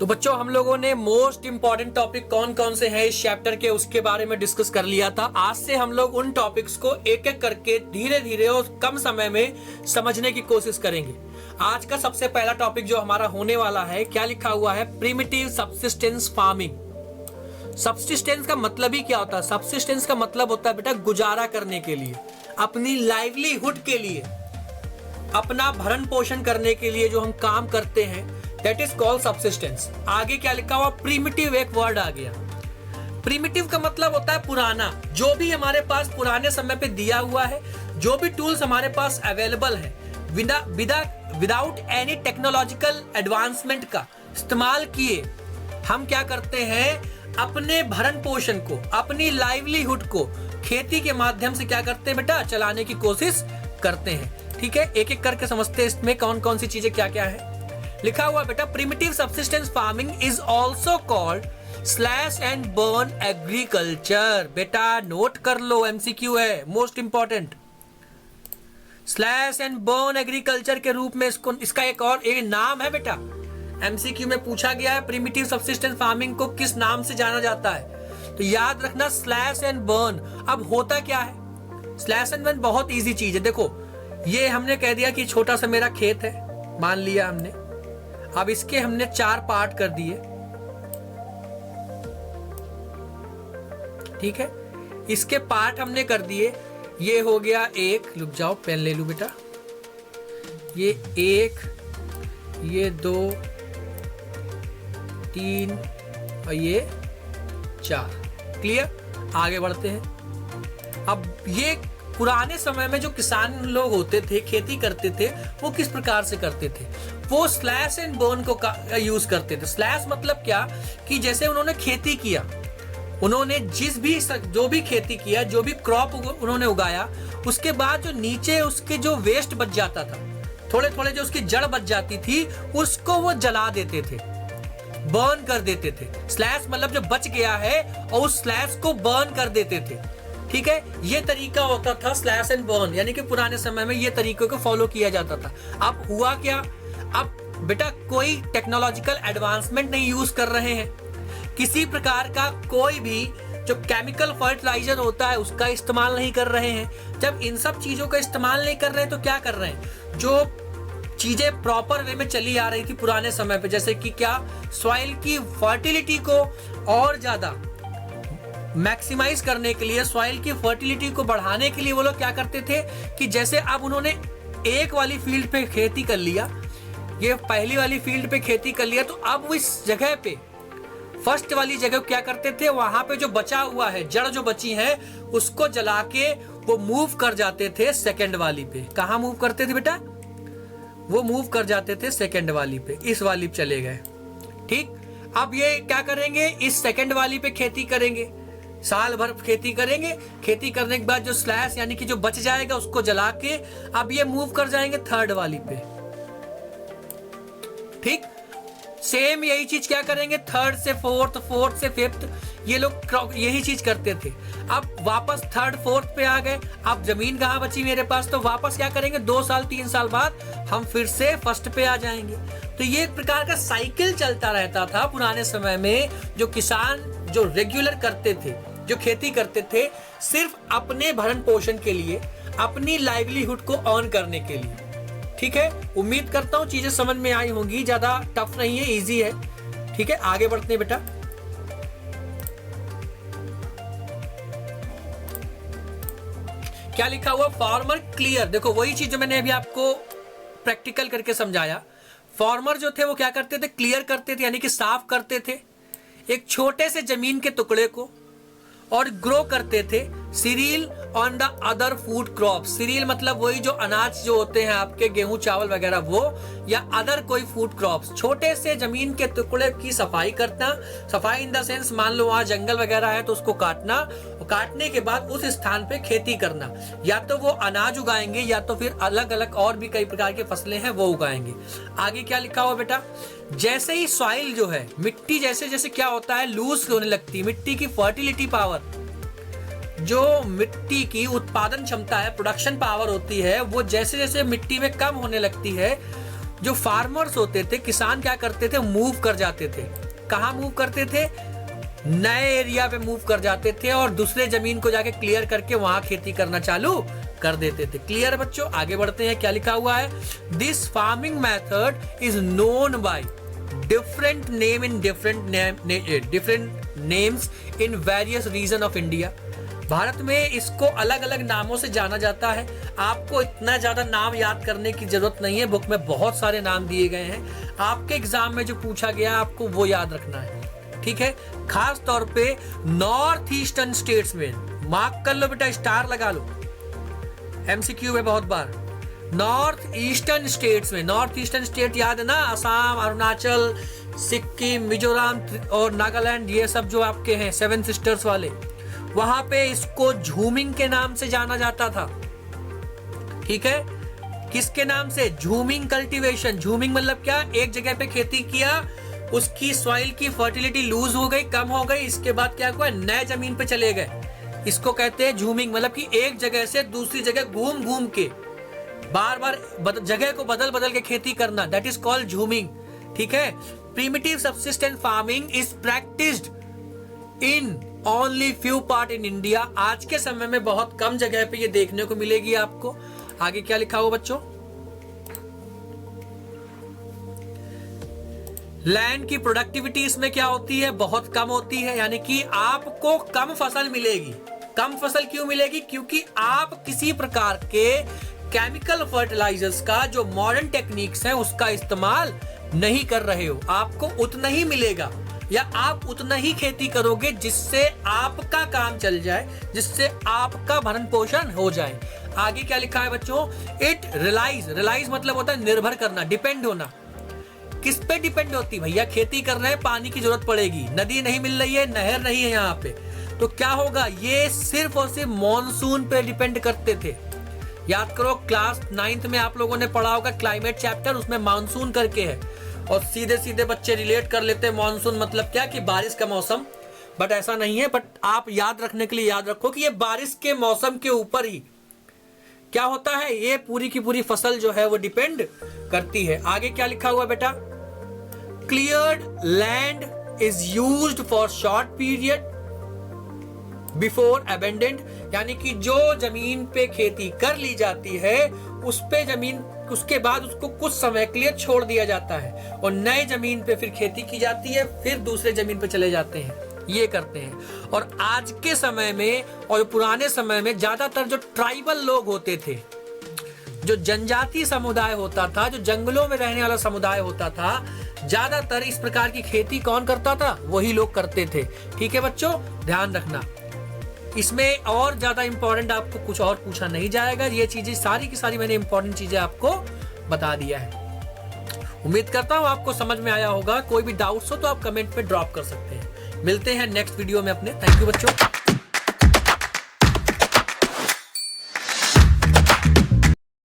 बच्चों हम लोगों ने मोस्ट इंपॉर्टेंट टॉपिक कौन कौन से हैं इस चैप्टर के उसके बारे में डिस्कस कर लिया था। आज से हम लोग उन टॉपिक्स को एक एक करके धीरे धीरे और कम समय में समझने की कोशिश करेंगे। आज का सबसे पहला टॉपिक जो हमारा होने वाला है, क्या लिखा हुआ है, प्रिमिटिव सबसिस्टेंस फार्मिंग। सबसिस्टेंस का मतलब ही क्या होता है? सबसिस्टेंस का मतलब होता है बेटा गुजारा करने के लिए, अपनी लाइवलीहुड के लिए, अपना भरण पोषण करने के लिए जो हम काम करते हैं, दैट इज कॉल्ड सबसिस्टेंस। आगे क्या लिखा हुआ? प्रिमिटिव एक वर्ड आ गया। प्रिमिटिव का मतलब होता है पुराना, जो भी हमारे पास पुराने समय पे दिया हुआ है, जो भी टूल्स हमारे पास अवेलेबल है, विदाउट एनी टेक्नोलॉजिकल एडवांसमेंट का इस्तेमाल किए हम क्या करते हैं, अपने भरण पोषण को, अपनी लाइवलीहुड को खेती के माध्यम से क्या करते हैं बेटा, चलाने की कोशिश करते हैं। ठीक है, एक एक करके समझते हैं इसमें कौन कौन सी चीजें क्या क्या है। लिखा हुआ बेटा, primitive subsistence farming is also called slash and burn agriculture. बेटा नोट कर लो, एमसीक्यू है, most important. Slash and burn agriculture के रूप में इसका एक और एक नाम है बेटा। एमसीक्यू में पूछा गया है प्रिमिटिव सबसिस्टेंस फार्मिंग को किस नाम से जाना जाता है, तो याद रखना स्लैश एंड बर्न। अब होता क्या है स्लैश एंड बर्न? बहुत इजी चीज है। देखो ये हमने कह दिया कि छोटा सा मेरा खेत है, मान लिया हमने। अब इसके हमने 4 पार्ट कर दिए, ठीक है, इसके पार्ट हमने कर दिए। ये हो गया एक, रुक जाओ पेन ले लू बेटा, ये 1, ये 2, 3 और ये 4। क्लियर? आगे बढ़ते हैं। अब ये पुराने समय में जो किसान लोग होते थे, खेती करते थे, वो किस प्रकार से करते थे? वो स्लैश एंड बर्न को यूज करते थे। स्लैश मतलब क्या कि जैसे उन्होंने खेती किया, उन्होंने जो भी खेती किया, जो भी क्रॉप उन्होंने उगाया, उसके बाद जो नीचे उसके जो वेस्ट बच जाता था, थोड़े थोड़े जो उसकी जड़ बच जाती थी, उसको वो जला देते थे, बर्न कर देते थे। स्लैश मतलब जो बच गया है और उस स्लैश को बर्न कर देते थे। ठीक है, ये तरीका होता था स्लैश एंड बर्न, यानी कि पुराने समय में ये तरीके को फॉलो किया जाता था। अब हुआ क्या, अब बेटा कोई टेक्नोलॉजिकल एडवांसमेंट नहीं यूज कर रहे हैं, किसी प्रकार का कोई भी जो केमिकल फर्टिलाइजर होता है उसका इस्तेमाल नहीं कर रहे हैं। जब इन सब चीजों का इस्तेमाल नहीं कर रहे हैं तो क्या कर रहे हैं, जो चीजें प्रॉपर वे में चली आ रही थी पुराने समय पे, जैसे कि क्या, सॉइल की फर्टिलिटी को और ज्यादा मैक्सिमाइज करने के लिए, सॉइल की फर्टिलिटी को बढ़ाने के लिए वो लोग क्या करते थे कि जैसे अब उन्होंने एक वाली फील्ड पे खेती कर लिया, ये पहली वाली फील्ड पे खेती कर लिया, तो अब वो इस जगह पे फर्स्ट वाली जगह क्या करते थे, वहां पे जो बचा हुआ है, जड़ जो बची है, उसको जला के वो मूव कर जाते थे सेकंड वाली पे। कहां मूव करते थे बेटा? वो मूव कर जाते थे सेकंड वाली पे, इस वाली पे चले गए। ठीक, अब ये क्या करेंगे, इस सेकंड वाली पे खेती करेंगे, साल भर खेती करेंगे। खेती करने के बाद जो स्लैश यानी कि जो बच जाएगा उसको जला के अब ये मूव कर जाएंगे थर्ड वाली पे। ठीक, सेम यही चीज क्या करेंगे, थर्ड से फोर्थ, फोर्थ से फिफ्थ, ये लोग यही चीज करते थे। अब वापस थर्ड फोर्थ पे आ गए, अब जमीन कहाँ बची मेरे पास, तो वापस क्या करेंगे, 2 साल 3 साल बाद हम फिर से फर्स्ट पे आ जाएंगे। तो ये एक प्रकार का साइकिल चलता रहता था पुराने समय में। जो किसान जो रेगुलर करते थे, जो खेती करते थे, सिर्फ अपने भरण पोषण के लिए, अपनी लाइवलीहुड को ऑन करने के लिए। ठीक है, उम्मीद करता हूं चीजें समझ में आई होंगी, ज्यादा टफ नहीं है, इजी है। ठीक है, आगे बढ़ते हैं बेटा। क्या लिखा हुआ, फार्मर क्लियर। देखो वही चीज जो मैंने अभी आपको प्रैक्टिकल करके समझाया। फार्मर जो थे वो क्या करते थे, क्लियर करते थे, यानी कि साफ करते थे एक छोटे से जमीन के टुकड़े को, और ग्रो करते थे serial on the other food crop. Serial मतलब वही जो अनाज जो होते हैं आपके, गेहूं चावल वगैरह वो, या अदर कोई फूड क्रॉप्स। छोटे से जमीन के टुकड़े की सफाई करना, सफाई इन द सेंस मान लो वहां जंगल वगैरह है तो उसको काटना, काटने के बाद उस स्थान पे खेती करना। या तो वो अनाज उगाएंगे या तो फिर अलग अलग और भी कई प्रकार की फसलें हैं वो उगाएंगे। आगे क्या लिखा हुआ बेटा, जैसे ही सॉइल जो है, मिट्टी जैसे जैसे क्या होता है, लूज होने लगती है, मिट्टी की फर्टिलिटी पावर, जो मिट्टी की उत्पादन क्षमता है, प्रोडक्शन पावर होती है, वो जैसे जैसे मिट्टी में कम होने लगती है, जो फार्मर्स होते थे, किसान क्या करते थे, मूव कर जाते थे। कहाँ मूव करते थे? नए एरिया पे मूव कर जाते थे और दूसरे जमीन को जाके क्लियर करके वहां खेती करना चालू कर देते थे। क्लियर है बच्चों? आगे बढ़ते हैं, क्या लिखा हुआ है? This farming method is known by different name in different names in various region of India. भारत में इसको अलग अलग नामों से जाना जाता है। आपको इतना ज्यादा नाम याद करने की जरूरत नहीं है, बुक में बहुत सारे नाम दिए गए हैं। आपके एग्जाम में जो पूछा गया आपको वो याद रखना है, ठीक है? खास तौर पे नॉर्थ ईस्टर्न स्टेट्स में, मार्क कर लो बेटा, स्टार लगा लो, एमसीक्यू में बहुत बार। नॉर्थ ईस्टर्न स्टेट्स में, नॉर्थ ईस्टर्न स्टेट याद है ना, असम, अरुणाचल, सिक्किम, मिजोरम और नागालैंड, ये सब जो आपके हैं सेवन सिस्टर्स वाले, वहां पे इसको झूमिंग के नाम से जाना जाता था। ठीक है? किसके नाम से? झूमिंग कल्टीवेशन। झूमिंग मतलब क्या? एक जगह पे खेती किया, उसकी सॉइल की फर्टिलिटी लूज हो गई, कम हो गई, इसके बाद क्या हुआ, नए जमीन पे चले गए, इसको कहते हैं झूमिंग। मतलब कि एक जगह से दूसरी जगह घूम घूम के बार बार जगह को बदल बदल के खेती करना, दैट इज कॉल्ड झूमिंग। ठीक है? Primitive subsistence farming is practised in only few part in India. आज के समय में बहुत कम जगह पे ये देखने को मिलेगी आपको। आगे क्या लिखा हुआ बच्चों? लैंड की प्रोडक्टिविटी इसमें क्या होती है? बहुत कम होती है, यानी कि आपको कम फसल मिलेगी। कम फसल क्यों मिलेगी? क्योंकि आप किसी प्रकार के केमिकल फर्टिलाइजर्स का, जो मॉडर्न टेक्निक्स हैं, उसका इस्तेमाल नहीं कर रहे हो। आपको उतना ही मिलेगा या आप उतना ही खेती करोगे जिससे आपका काम चल जाए, जिससे आपका भरण पोषण हो जाए। आगे क्या लिखा है बच्चों? इट रिलाइज मतलब होता है निर्भर करना, डिपेंड होना। किस पे डिपेंड होती? भैया खेती कर रहे हैं, पानी की जरूरत पड़ेगी, नदी नहीं मिल रही है, नहर नहीं है यहाँ पे, तो क्या होगा? ये सिर्फ और सिर्फ मॉनसून पे डिपेंड करते थे। याद करो, क्लास 9th में आप लोगों ने पढ़ा होगा क्लाइमेट चैप्टर, उसमें मानसून करके है, और सीधे सीधे बच्चे रिलेट कर लेते हैं मानसून मतलब क्या, कि बारिश का मौसम। बट ऐसा नहीं है। बट आप याद रखने के लिए याद रखो कि ये बारिश के मौसम के ऊपर ही क्या होता है, ये पूरी की पूरी फसल जो है वो डिपेंड करती है। आगे क्या लिखा हुआ बेटा? Cleared land is used for short period before abandoned, यानी कि जो जमीन पे खेती कर ली जाती है उस पे जमीन, उसके बाद उसको कुछ समय के लिए छोड़ दिया जाता है और नए जमीन पे फिर खेती की जाती है, फिर दूसरे जमीन पे चले जाते हैं, ये करते हैं। और आज के समय में और पुराने समय में ज्यादातर जो ट्राइबल लोग होते थे, जो जनजाति समुदाय होता था, जो जंगलों में रहने वाला समुदाय होता था, ज्यादातर इस प्रकार की खेती कौन करता था? वही लोग करते थे। ठीक है बच्चों, ध्यान रखना। इसमें और ज्यादा इंपॉर्टेंट आपको कुछ और पूछा नहीं जाएगा। ये चीजें सारी की सारी मैंने इंपॉर्टेंट चीजें आपको बता दिया है। उम्मीद करता हूं आपको समझ में आया होगा। कोई भी डाउट्स हो तो आप कमेंट पे ड्रॉप कर सकते हैं। मिलते हैं नेक्स्ट वीडियो में अपने। थैंक यू बच्चों।